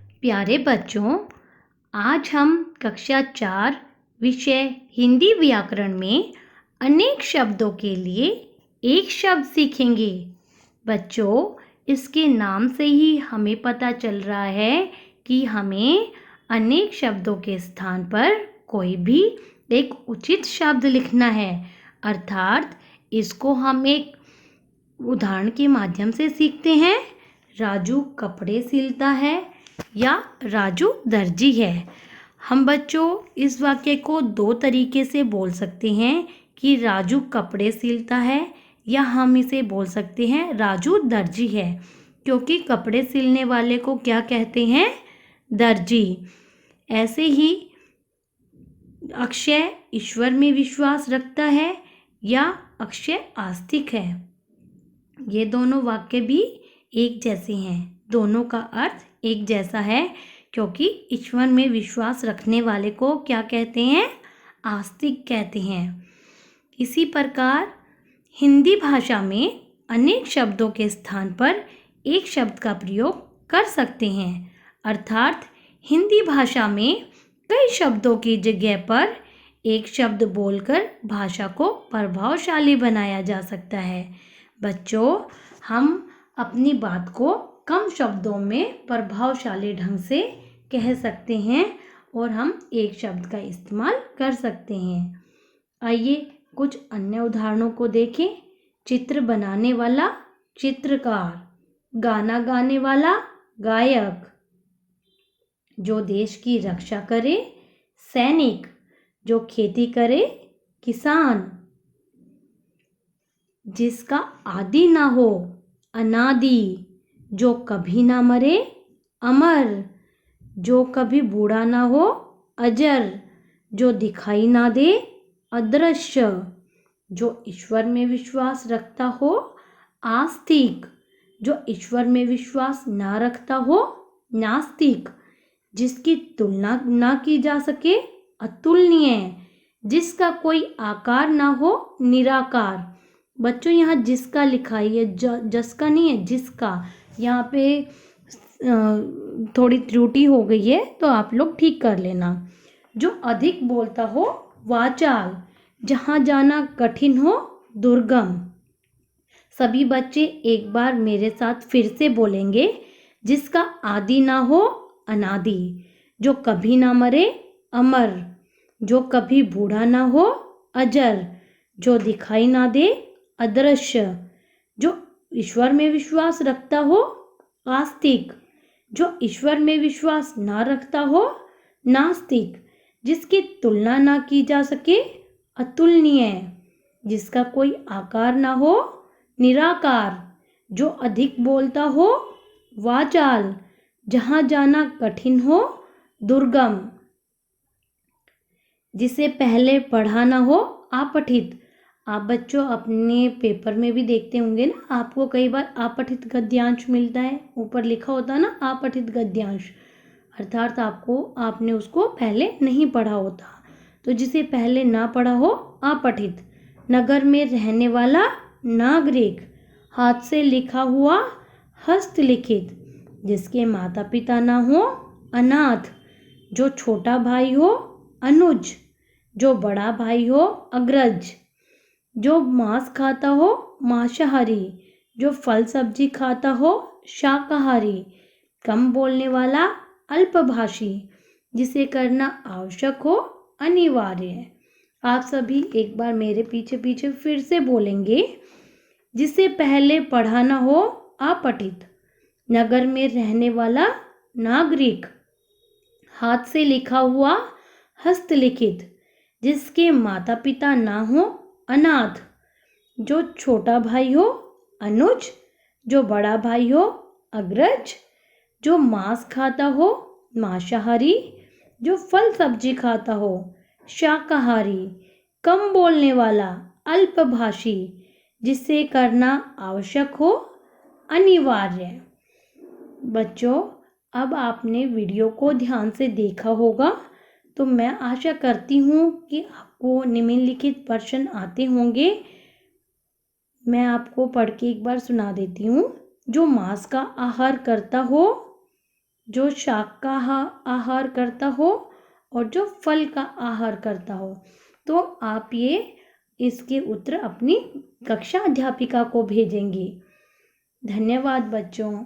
प्यारे बच्चों, आज हम कक्षा 4 विषय हिंदी व्याकरण में अनेक शब्दों के लिए एक शब्द सीखेंगे। बच्चों, इसके नाम से ही हमें पता चल रहा है कि हमें अनेक शब्दों के स्थान पर कोई भी एक उचित शब्द लिखना है। अर्थात इसको हम एक उदाहरण के माध्यम से सीखते हैं। राजू कपड़े सिलता है या राजू दर्जी है। हम बच्चों इस वाक्य को दो तरीके से बोल सकते हैं कि राजू कपड़े सिलता है, या हम इसे बोल सकते हैं राजू दर्जी है, क्योंकि कपड़े सिलने वाले को क्या कहते हैं? दर्जी। ऐसे ही अक्षय ईश्वर में विश्वास रखता है या अक्षय आस्तिक है। ये दोनों वाक्य भी एक जैसे हैं, दोनों का अर्थ एक जैसा है, क्योंकि ईश्वर में विश्वास रखने वाले को क्या कहते हैं? आस्तिक कहते हैं। इसी प्रकार हिंदी भाषा में अनेक शब्दों के स्थान पर एक शब्द का प्रयोग कर सकते हैं। अर्थात हिंदी भाषा में कई शब्दों की जगह पर एक शब्द बोलकर भाषा को प्रभावशाली बनाया जा सकता है। बच्चों, हम अपनी बात को कम शब्दों में प्रभावशाली ढंग से कह सकते हैं और हम एक शब्द का इस्तेमाल कर सकते हैं। आइए कुछ अन्य उदाहरणों को देखें। चित्र बनाने वाला चित्रकार, गाना गाने वाला गायक, जो देश की रक्षा करे सैनिक, जो खेती करे किसान, जिसका आदि ना हो अनादि, जो कभी ना मरे अमर, जो कभी बूढ़ा ना हो अजर, जो दिखाई ना दे अदृश्य, जो ईश्वर में विश्वास रखता हो आस्तिक, जो ईश्वर में विश्वास ना रखता हो नास्तिक, जिसकी तुलना ना की जा सके अतुलनीय, जिसका कोई आकार ना हो निराकार। बच्चों, यहाँ जिसका लिखा है, जसका नहीं है, जिसका। यहाँ पे थोड़ी त्रुटि हो गई है, तो आप लोग ठीक कर लेना। जो अधिक बोलता हो वाचाल, जहाँ जाना कठिन हो दुर्गम। सभी बच्चे एक बार मेरे साथ फिर से बोलेंगे। जिसका आदि ना हो अनादि, जो कभी ना मरे अमर, जो कभी बूढ़ा ना हो अजर, जो दिखाई ना दे अदृश्य, जो ईश्वर में विश्वास रखता हो आस्तिक, जो ईश्वर में विश्वास ना रखता हो नास्तिक, जिसकी तुलना ना की जा सके अतुलनीय, जिसका कोई आकार ना हो निराकार, जो अधिक बोलता हो वाचाल, जहाँ जाना कठिन हो दुर्गम, जिसे पहले पढ़ा ना हो अपठित। आप बच्चों अपने पेपर में भी देखते होंगे ना, आपको कई बार अपठित गद्यांश मिलता है, ऊपर लिखा होता है ना अपठित गद्यांश, अर्थात आपने उसको पहले नहीं पढ़ा होता। तो जिसे पहले ना पढ़ा हो अपठित। नगर में रहने वाला नागरिक, हाथ से लिखा हुआ हस्तलिखित, जिसके माता पिता ना हो अनाथ, जो छोटा भाई हो अनुज, जो बड़ा भाई हो अग्रज, जो मांस खाता हो मांसाहारी, जो फल सब्जी खाता हो शाकाहारी, कम बोलने वाला अल्पभाषी, जिसे करना आवश्यक हो अनिवार्य। आप सभी एक बार मेरे पीछे पीछे फिर से बोलेंगे। जिसे पहले पढ़ा ना हो अपठित। नगर में रहने वाला नागरिक, हाथ से लिखा हुआ हस्तलिखित, जिसके माता पिता ना हो अनाथ, जो छोटा भाई हो अनुज, जो बड़ा भाई हो अग्रज, जो मांस खाता हो मांसाहारी, जो फल सब्जी खाता हो शाकाहारी, कम बोलने वाला अल्पभाषी, जिसे करना आवश्यक हो अनिवार्य। बच्चों, अब आपने वीडियो को ध्यान से देखा होगा, तो मैं आशा करती हूँ कि आपको निम्नलिखित प्रश्न आते होंगे। मैं आपको पढ़ के एक बार सुना देती हूँ। जो मांस का आहार करता हो जो शाक का आहार करता हो और जो फल का आहार करता हो। तो आप ये इसके उत्तर अपनी कक्षा अध्यापिका को भेजेंगी। धन्यवाद बच्चों।